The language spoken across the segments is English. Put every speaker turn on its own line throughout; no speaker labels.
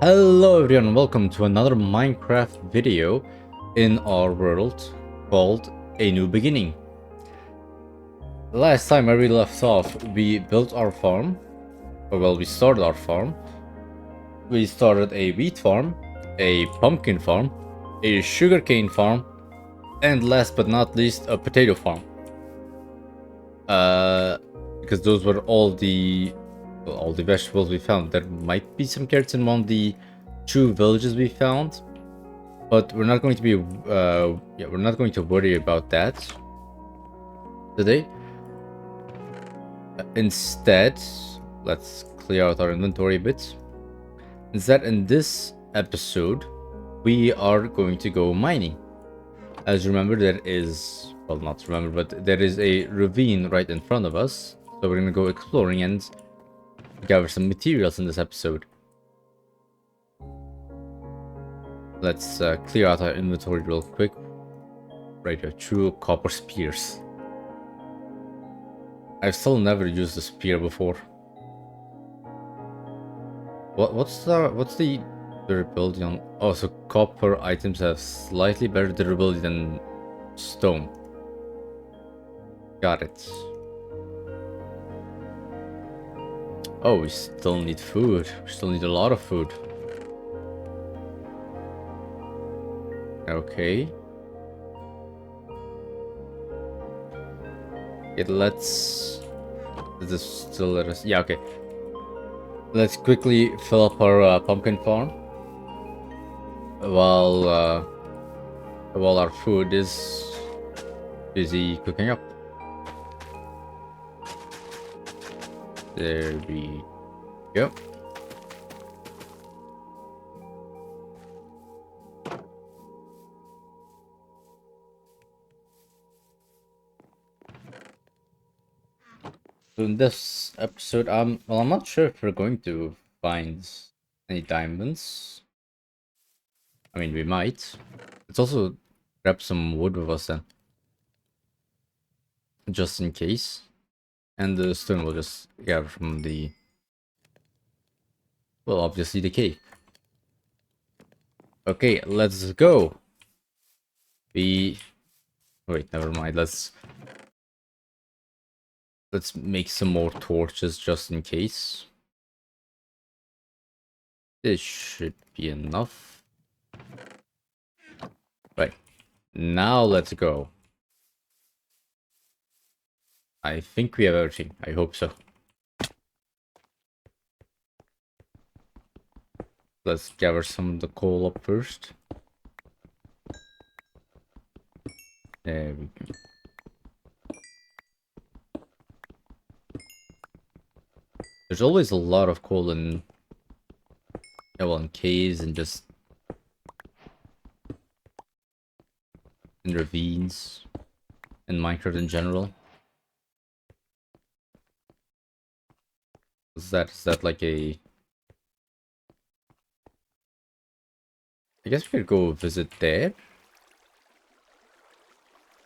Hello everyone, welcome to another Minecraft video in our world called A New Beginning. Last time where we left off, we built our farm, we started our farm. We started a wheat farm, a pumpkin farm, a sugarcane farm, and last but not least, a potato farm. Because those were all the vegetables we found. There might be some carrots in one of the two villages we found. But we're not going to be, we're not going to worry about that today. Instead, let's clear out our inventory a bit. Instead, in this episode, we are going to go mining. As you remember, there is, well, not remember, but there is a ravine right in front of us. So we're going to go exploring and gather some materials in this episode. Let's clear out our inventory real quick. Right here, 2 copper spears. I've still never used a spear before. What's the durability on? Oh, so copper items have slightly better durability than stone. Got it. Oh, we still need food. We still need a lot of food. Okay. Let's... Does this still let us... Yeah, okay. Let's quickly fill up our pumpkin farm. While our food is busy cooking up. There we go. So in this episode, well, I'm not sure if we're going to find any diamonds. I mean, we might. Let's also grab some wood with us then, just in case. And the stone will just gather from the, well, obviously the cave. Okay, let's go. Wait, never mind. Let's make some more torches just in case. This should be enough. Right. Now let's go. I think we have everything. I hope so. Let's gather some of the coal up first. There we go. There's always a lot of coal in, well, in caves and just in ravines, in Minecraft in general. Is that like a... I guess we could go visit there.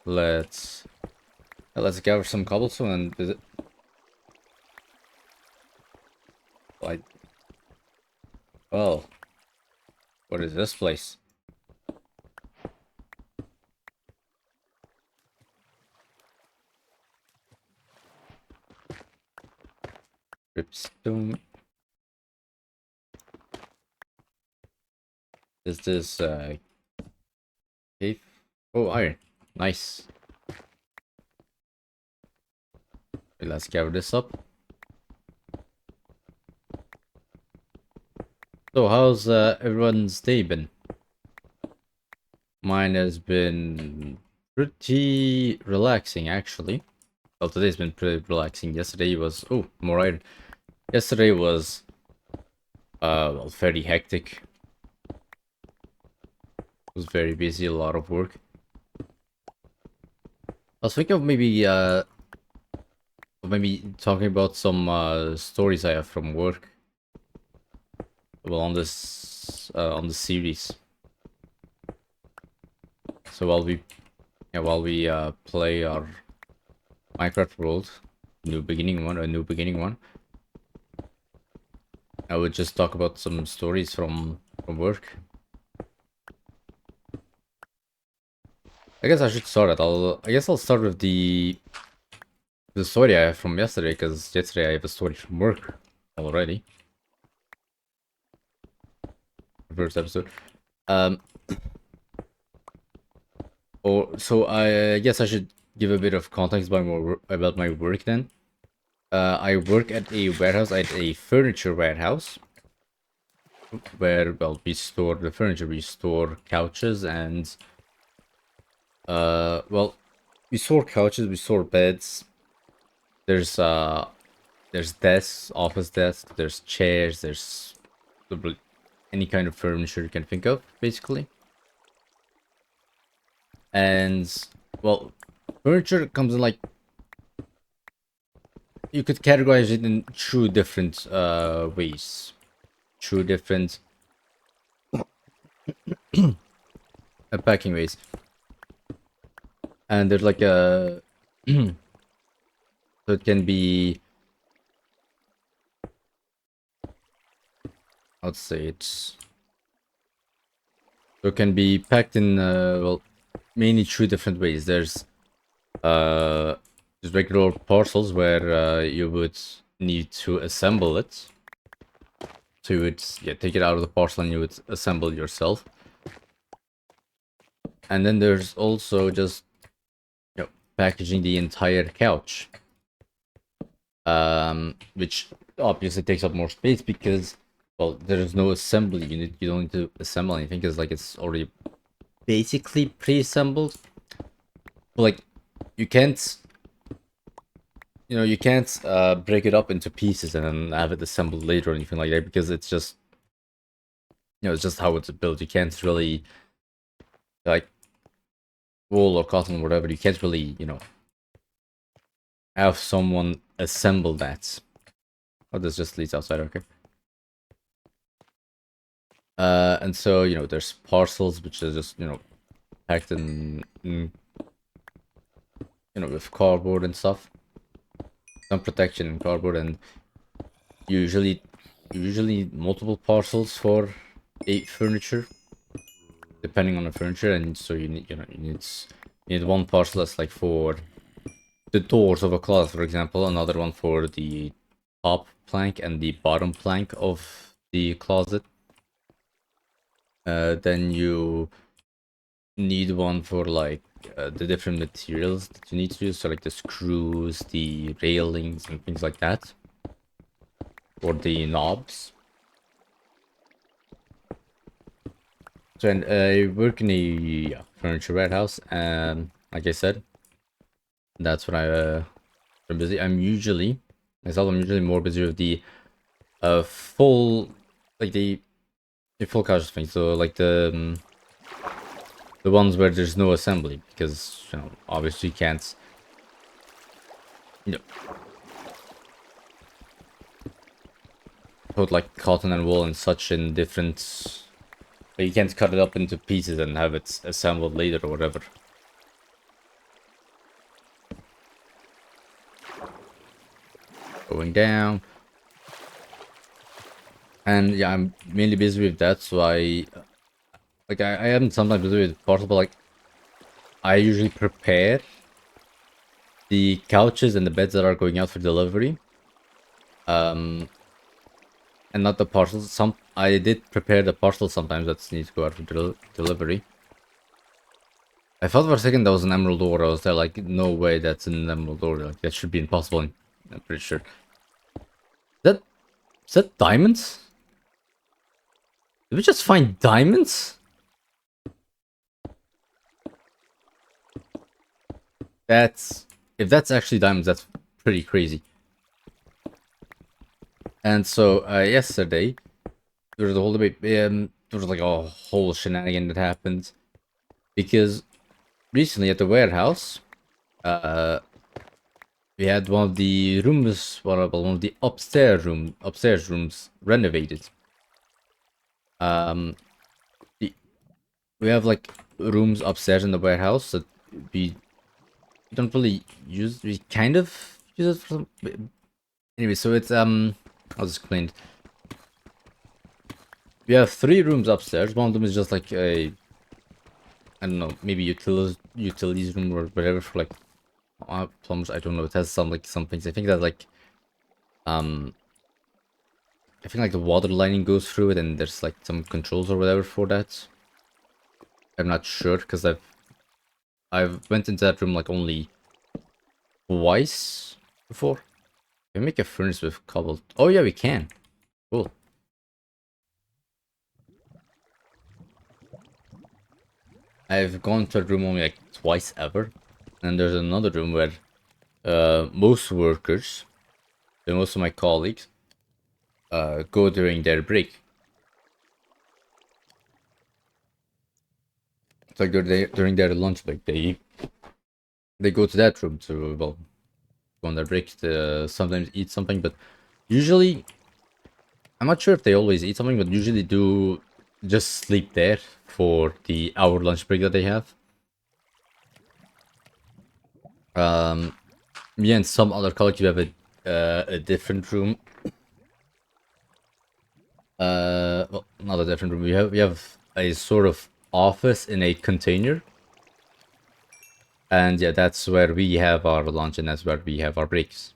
Let's gather some cobblestone and visit. Well, what is this place? Dripstone. Is this cave? Oh, iron. Nice. Okay, let's gather this up. So how's everyone's day been? Mine has been pretty relaxing, actually. Well, today's been pretty relaxing. Yesterday was... Oh, more iron. Yesterday was... well, very hectic. It was very busy, a lot of work. I was thinking of maybe talking about some stories I have from work. Well, on the series. So while we play our Minecraft world, a new beginning one, I would just talk about some stories from work. I guess I should start it. I guess I'll start with the story I have from yesterday, because yesterday I have a story from work already. First episode. Or so I guess I should give a bit of context about my work then. I work at a warehouse, at a furniture warehouse, where, well, we store the furniture. We store couches and well, we store couches, we store beds. There's desks, office desks, there's chairs, there's any kind of furniture you can think of, basically. And, well, furniture comes in, like, you could categorize it in two different ways. Two different packing ways. And there's like a so it can be, let's say it's, so it can be packed in well, mainly two different ways. There's regular parcels where you would need to assemble it. So you would take it out of the parcel and you would assemble it yourself. And then there's also just packaging the entire couch, which obviously takes up more space because, well, there is no assembly. You don't need to assemble anything because, like, it's already basically pre-assembled. But, like, you can't break it up into pieces and then have it assembled later or anything like that, because it's just, it's just how it's built. You can't really, like, wool or cotton or whatever, you can't really, have someone assemble that. Oh, this just leads outside, okay. And so, there's parcels which are just, packed in with cardboard and stuff. Some protection in cardboard, and usually multiple parcels for a furniture, depending on the furniture. And so you need one parcel that's like for the doors of a closet, for example, another one for the top plank and the bottom plank of the closet. Then you need one for, like, the different materials that you need to use, so like the screws, the railings, and things like that, or the knobs. So, and I work in a furniture warehouse, and like I said, that's when I'm busy. I'm usually more busy with the full, like the full couch thing. So like the ones where there's no assembly, because obviously you can't put like cotton and wool and such in different, you can't cut it up into pieces and have it assembled later or whatever. Going down. And yeah, I'm mainly busy with that, so I am sometimes busy with parcels, but like I usually prepare the couches and the beds that are going out for delivery. And not the parcels. I did prepare the parcels sometimes that need to go out for delivery. I thought for a second that was an emerald ore. I was there like, no way, that's an emerald ore. Like, that should be impossible. I'm pretty sure. Is that diamonds? Did we just find diamonds? If that's actually diamonds, that's pretty crazy. And so yesterday, there was a whole debate. There was like a whole shenanigan that happened because recently at the warehouse, we had one of the rooms, one of the upstairs rooms renovated. We have like rooms upstairs in the warehouse that we don't really use. We kind of use it for some. Anyway, so it's I'll just explain. We have 3 rooms upstairs. One of them is just like a, I don't know, maybe utilities room or whatever for like plumbers. I don't know. It has some like some things. I think that like um I think like the water lining goes through it, and there's like some controls or whatever for that. I'm not sure because I've went into that room like only twice before. Can we make a furnace with cobble? Oh yeah, we can. Cool. I've gone to a room only like twice ever, and there's another room where most workers, and most of my colleagues, go during their break. It's like during their lunch break, they go to that room to, well, go on their break to sometimes eat something, but usually I'm not sure if they always eat something, but usually do just sleep there for the hour lunch break that they have. Me and some other colleagues have a different room. Well, not a different room. We have a sort of office in a container, and yeah, that's where we have our lunch, and that's where we have our breaks.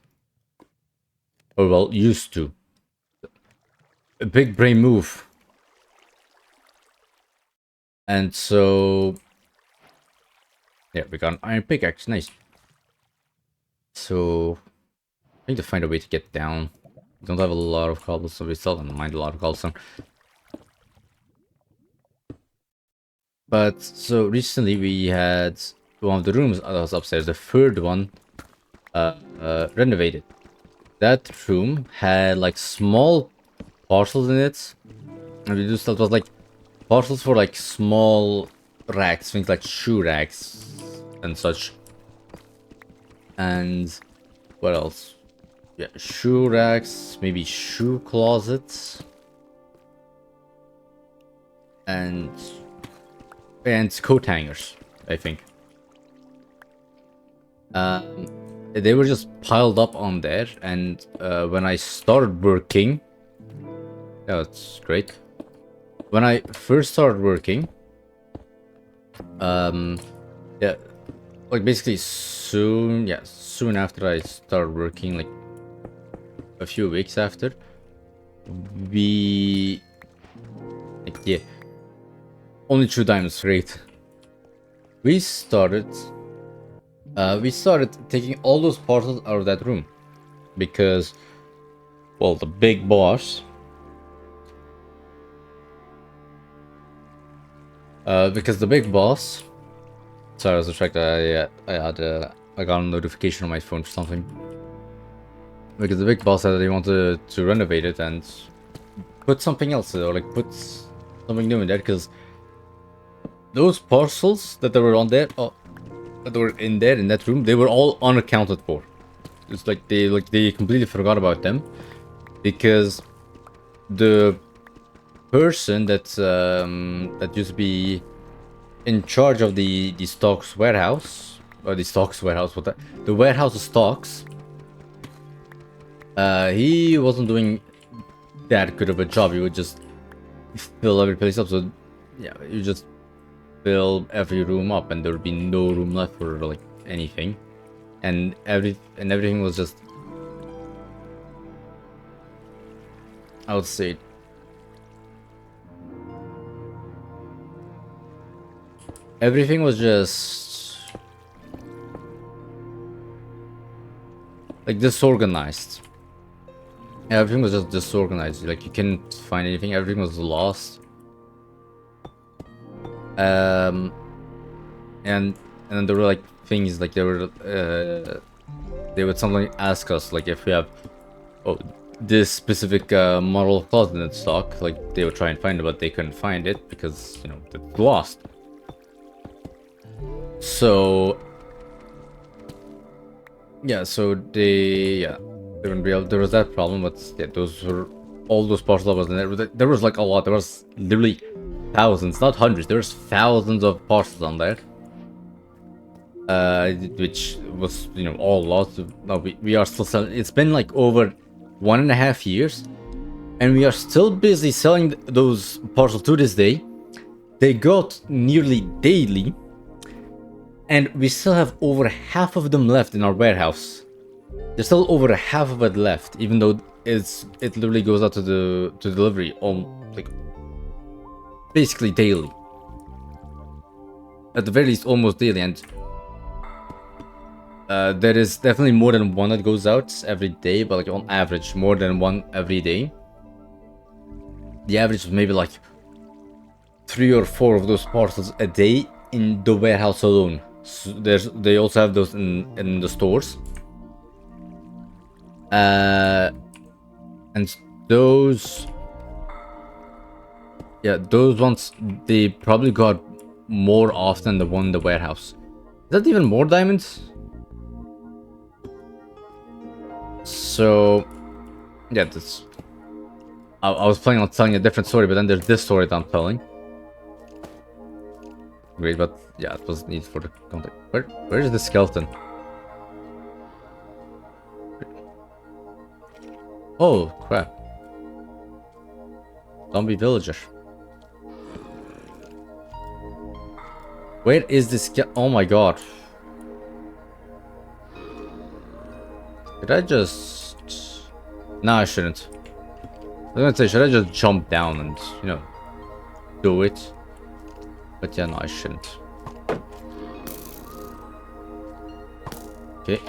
Or well, used to. A big brain move. And so, yeah, we got an iron pickaxe. Nice. So, I need to find a way to get down. We don't have a lot of cobblestone. We still don't mind a lot of cobblestone. But so recently we had one of the rooms that was upstairs, the third one, renovated. That room had like small parcels in it, and we just thought it was like parcels for like small racks, things like shoe racks and such. And what else? Yeah, shoe racks, maybe shoe closets, and coat hangers, I think. They were just piled up on there, and when I started working, yeah, that's great. When I first started working, yeah, like basically soon after I started working, like a few weeks after, we, like, yeah, only 2 diamonds, great. We started taking all those parcels out of that room because, well, the big boss, sorry, I was distracted. I got a notification on my phone for something. Because the big boss said that he wanted to renovate it and put something else, or like put something new in there, because those parcels that were on there, that were in there in that room, they were all unaccounted for. It's like they completely forgot about them, because the person that used to be in charge of the stocks warehouse, or the stocks warehouse, the warehouse of stocks, he wasn't doing that good of a job. He would just fill every place up. So yeah, you just fill every room up, and there would be no room left for like anything, and everything was just, I would say, everything was just like disorganized. Everything was just disorganized. Like you couldn't find anything. Everything was lost. And then there were like things like they would sometimes ask us like if we have this specific model of closet in stock. Like they would try and find it, but they couldn't find it because, you know, it's lost. So yeah, so they wouldn't be able, there was that problem, but yeah, those were all those parcels that was in there. There was like a lot. There was literally thousands, not hundreds. There was thousands of parcels on there, which was, you know, all lost. No, we are still selling. It's been like over 1.5 years, and we are still busy selling those parcels to this day. They got nearly daily, and we still have over half of them left in our warehouse. There's still over half of it left, even though it literally goes out to delivery on like basically daily. At the very least, almost daily, and there is definitely more than one that goes out every day, but like on average, more than one every day. The average is maybe like 3 or 4 of those parcels a day in the warehouse alone. So they also have those in the stores. And those, yeah, those ones, they probably got more often than the one in the warehouse. Is that even more diamonds? So, yeah, that's. I was planning on telling a different story, but then there's this story that I'm telling. Great, but yeah, it was needed for the context. Where is the skeleton? Oh crap! Zombie villager. Where is this? Oh my god! Did I just? No, I shouldn't. I was gonna say, should I just jump down and, you know, do it? But yeah, no, I shouldn't. Okay.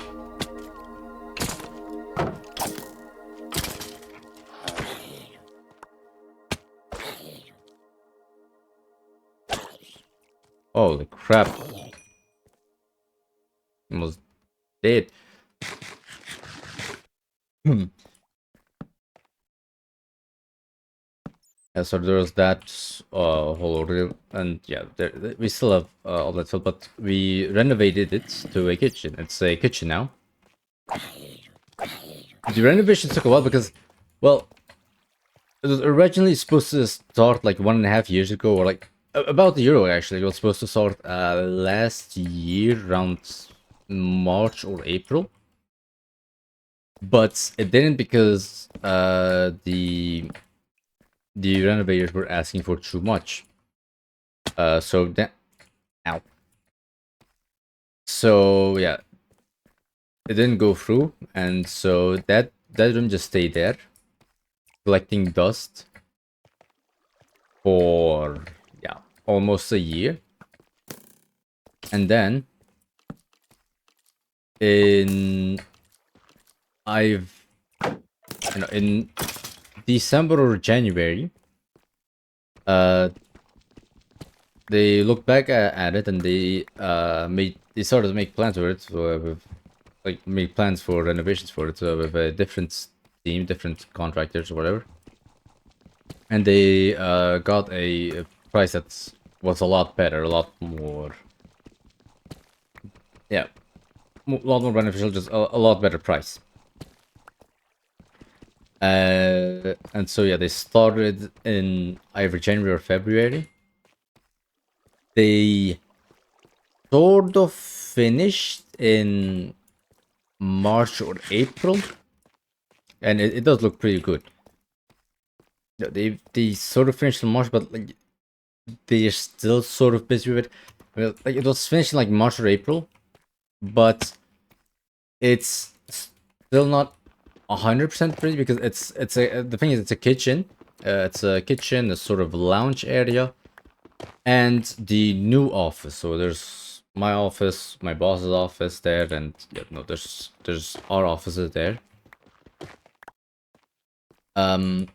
Holy crap. Almost dead. Yeah, so there's that whole ordeal, and yeah, we still have all that stuff, but we renovated it to a kitchen. It's a kitchen now. The renovation took a while because, well, it was originally supposed to start like 1.5 years ago, or like about a year ago actually. It was supposed to start last year around March or April, but it didn't because the renovators were asking for too much. So that, ow. So yeah, it didn't go through, and so that room just stayed there, collecting dust for, yeah, almost a year. And then in in December or January, they looked back at it, and they started to make plans for it, with like make plans for renovations for it, with a different team, different contractors or whatever. And they got a price that was a lot better, a lot more, yeah, a lot more beneficial, just a lot better price. And so yeah, they started in either January or February. They sort of finished in March or April, and it does look pretty good. They sort of finished in March, but like they're still sort of busy with it. Well, like it was finished in like March or April, but it's still not 100% pretty because the thing is, it's a kitchen. It's a kitchen, a sort of lounge area, and the new office. So there's my office, my boss's office there, and yeah, no, there's our offices there. Like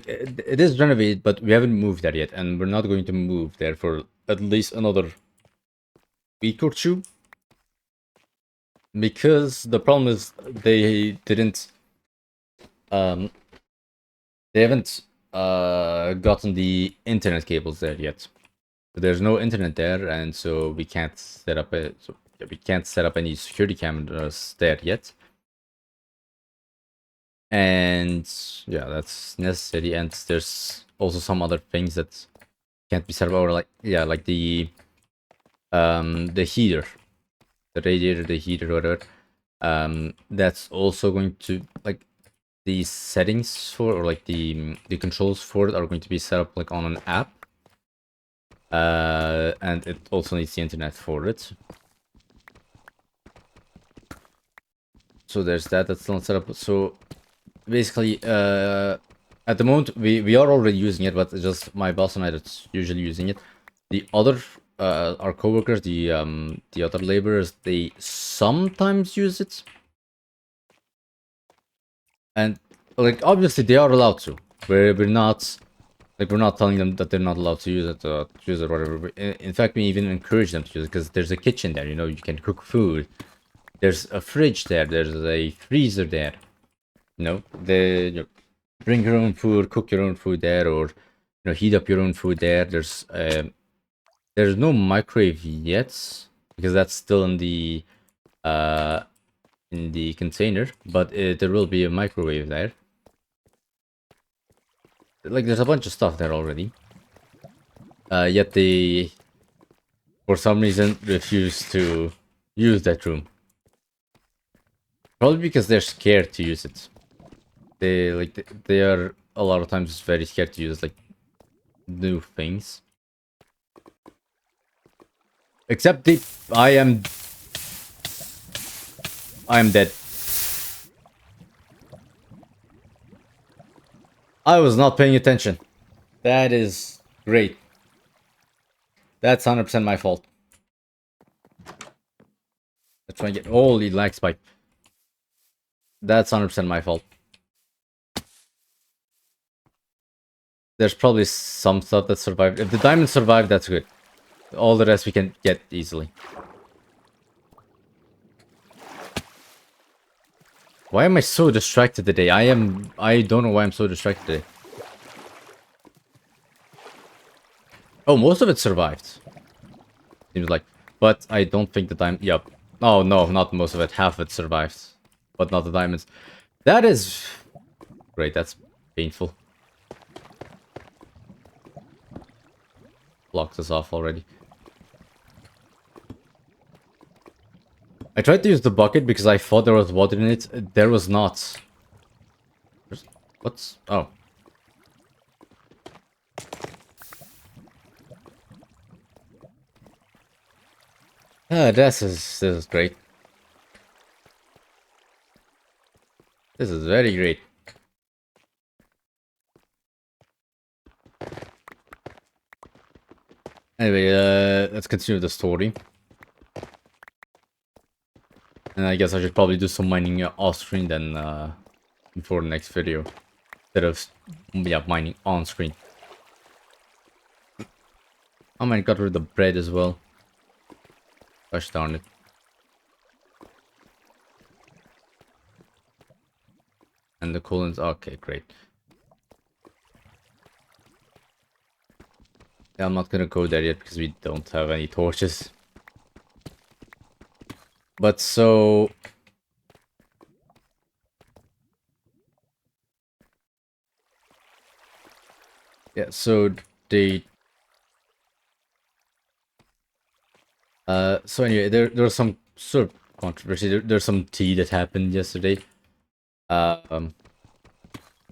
it is renovated, but we haven't moved there yet, and we're not going to move there for at least another week or two. Because the problem is they haven't gotten the internet cables there yet. There's no internet there, and so we can't set up any security cameras there yet. And yeah, that's necessary. And there's also some other things that can't be set up, or like, yeah, like the heater, the radiator, the heater, whatever. That's also going to, like, the settings for, or like the controls for it are going to be set up like on an app. And it also needs the internet for it. So there's that. That's still not set up. So basically, at the moment we are already using it, but it's just my boss and I that's usually using it. The other our coworkers, the other laborers, they sometimes use it. And like obviously they are allowed to. We're not like we're not telling them that they're not allowed to use it or whatever. In fact, we even encourage them to use it because there's a kitchen there. You know, you can cook food. There's a fridge there. There's a freezer there. You know, bring your own food, cook your own food there, or heat up your own food there. There's no microwave yet because that's still in the container, but there will be a microwave there. Like there's a bunch of stuff there already. Yet they, for some reason, refuse to use that room. Probably because they're scared to use it. They are a lot of times very scared to use like new things. Except I am dead. I was not paying attention. That is great. That's 100% my fault. Let's try and get... Holy lag spike. That's 100% my fault. There's probably some stuff that survived. If the diamond survived, that's good. All the rest we can get easily. Why am I so distracted today? I don't know why I'm so distracted today. Oh, most of it survived. Seems like. But I don't think the diamond... Yep. Oh, no, not most of it. Half of it survived. But not the diamonds. That is... Great, that's painful. Blocked us off already. I tried to use the bucket because I thought there was water in it. There was not. What's... Oh. This is great. This is very great. Anyway, let's continue the story. And I guess I should probably do some mining off screen then before the next video. Instead of mining on screen. I might got rid of the bread as well. Gosh darn it. And the colons, okay, great. Yeah, I'm not gonna go there yet because we don't have any torches. But so... Yeah, so they... So anyway, there was some sort of controversy. There's some tea that happened yesterday.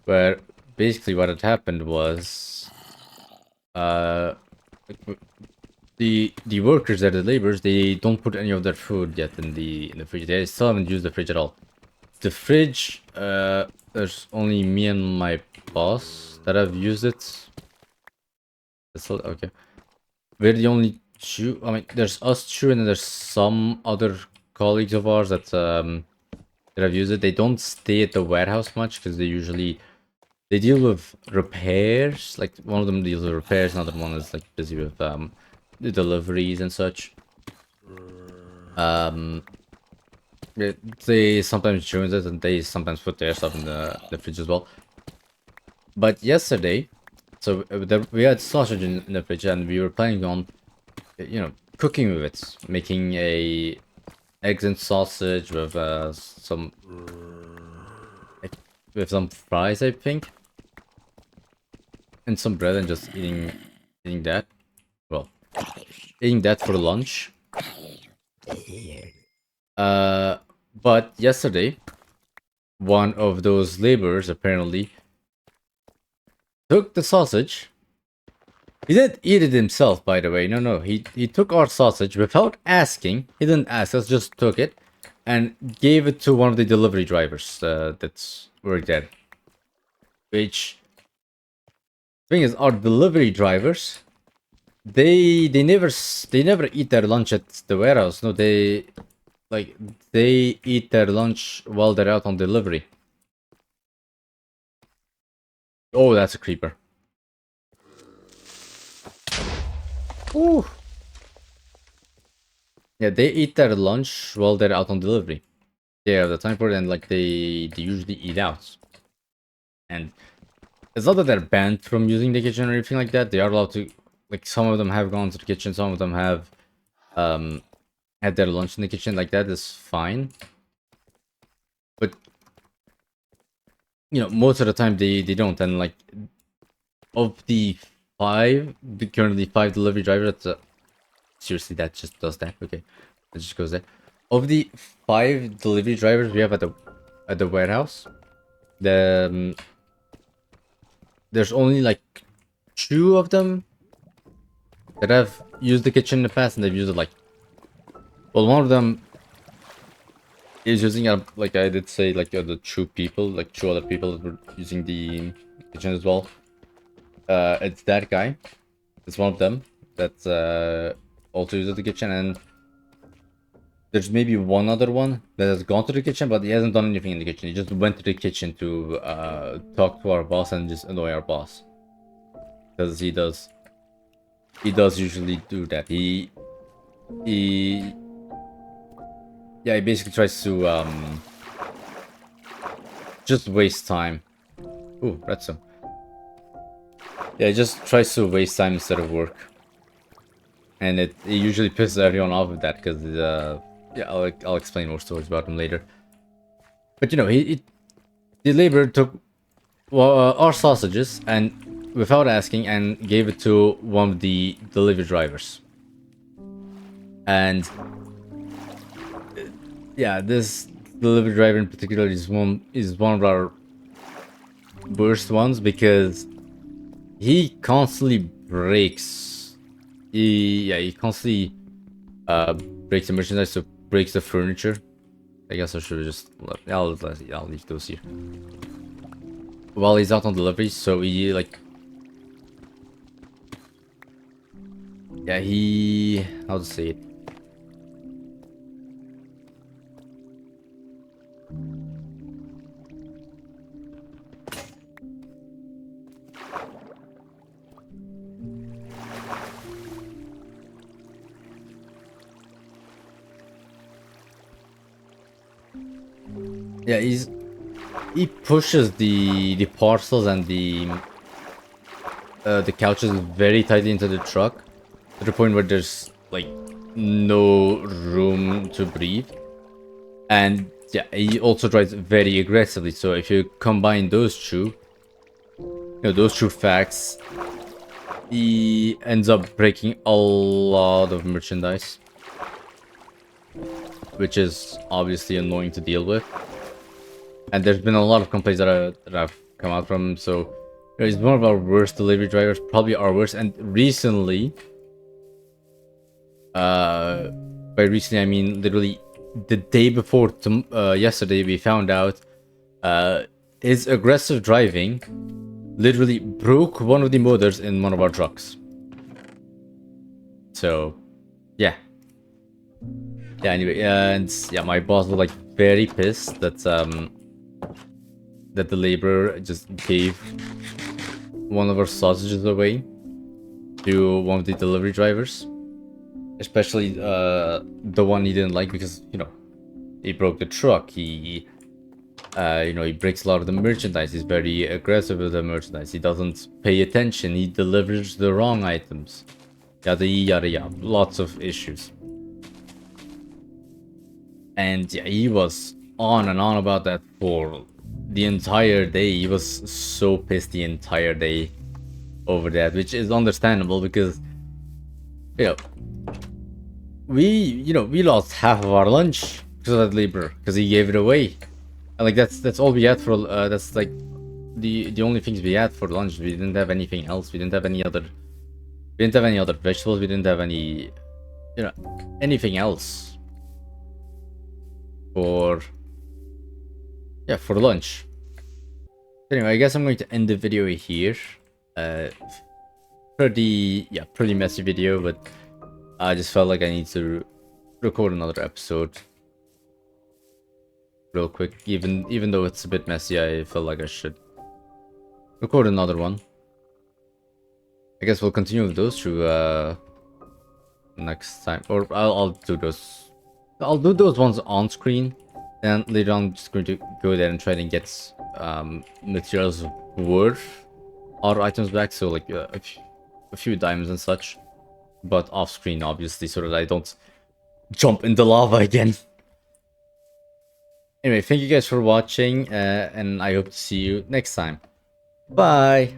Where basically what had happened was... the workers there, the laborers, they don't put any of their food yet in the fridge. They still haven't used the fridge at all. The fridge, there's only me and my boss that have used it. That's all, okay. We're the only two. I mean, there's us two, and then there's some other colleagues of ours that have used it. They don't stay at the warehouse much because they deal with repairs. Like one of them deals with repairs, another one is like busy with the deliveries and such. They sometimes join it and they sometimes put their stuff in the fridge as well. But yesterday, so we had sausage in the fridge and we were planning on, cooking with it, making a eggs and sausage with some fries, I think, and some bread, and just eating that. Well, eating that for lunch. But yesterday one of those laborers apparently took the sausage. He didn't eat it himself, by the way. No. He took our sausage without asking. He didn't ask us, just took it and gave it to one of the delivery drivers that's worked there. Which thing is, our delivery drivers, they never eat their lunch at the warehouse. No, they eat their lunch while they're out on delivery. Oh, that's a creeper. Ooh. Yeah, they eat their lunch while they're out on delivery. They have the time for it, and like they usually eat out. And it's not that they're banned from using the kitchen or anything like that. They are allowed to, like, some of them have gone to the kitchen, some of them have had their lunch in the kitchen. Like, that is fine. But you know, most of the time they don't. And like, of the currently 5 delivery drivers, seriously, that just does that. Okay, it just goes there. Of the 5 delivery drivers we have at the warehouse, there's only like 2 of them that have used the kitchen in the past, and they've used it like, well, one of them is using like I did say, like the 2 people, like 2 other people that were using the kitchen as well. It's that guy. It's one of them that's also uses the kitchen, and there's maybe one other one that has gone to the kitchen, but he hasn't done anything in the kitchen. He just went to the kitchen to talk to our boss and just annoy our boss. Because he does usually do that. He basically tries to just waste time. Ooh, redstone. Yeah, he just tries to waste time instead of work. And it usually pisses everyone off with that, because yeah, I'll explain more stories about him later. But you know, the laborer took our sausages and without asking, and gave it to one of the delivery drivers. And yeah, this delivery driver in particular is one of our worst ones, because he constantly breaks. He constantly breaks the merchandise, so breaks the furniture. I guess I should have just I'll leave those here while he's out on delivery. So he like, yeah, he, how to say it, yeah, he pushes the parcels and the couches very tightly into the truck, to the point where there's like no room to breathe. And yeah, he also drives very aggressively. So if you combine those two, those two facts, he ends up breaking a lot of merchandise, which is obviously annoying to deal with. And there's been a lot of complaints that have come out from him. So he's one of our worst delivery drivers, probably our worst. And recently, by recently I mean literally the day before yesterday, we found out his aggressive driving literally broke one of the motors in one of our trucks. So yeah, anyway, and yeah, my boss was like very pissed that that the laborer just gave one of our sausages away to one of the delivery drivers, especially the one he didn't like, because he broke the truck. He he breaks a lot of the merchandise. He's very aggressive with the merchandise. He doesn't pay attention. He delivers the wrong items. Yada yada yada. Lots of issues. And yeah, he was on and on about that for the entire day. He was so pissed the entire day over that, which is understandable, because we lost half of our lunch because of that labor, because he gave it away. Like that's all we had for that's like the only things we had for lunch. We didn't have anything else. We didn't have any other. We didn't have any other vegetables. We didn't have any, anything else for for lunch. Anyway, I guess I'm going to end the video here. Pretty messy video, but I just felt like I need to record another episode real quick. Even though it's a bit messy, I felt like I should record another one. I guess we'll continue with those through next time, or I'll do those. I'll do those ones on screen, and later on I'm just going to go there and try and get materials worth our items back. So like a few diamonds and such, but off screen obviously, so that I don't jump in the lava again. Anyway, thank you guys for watching, and I hope to see you next time. Bye!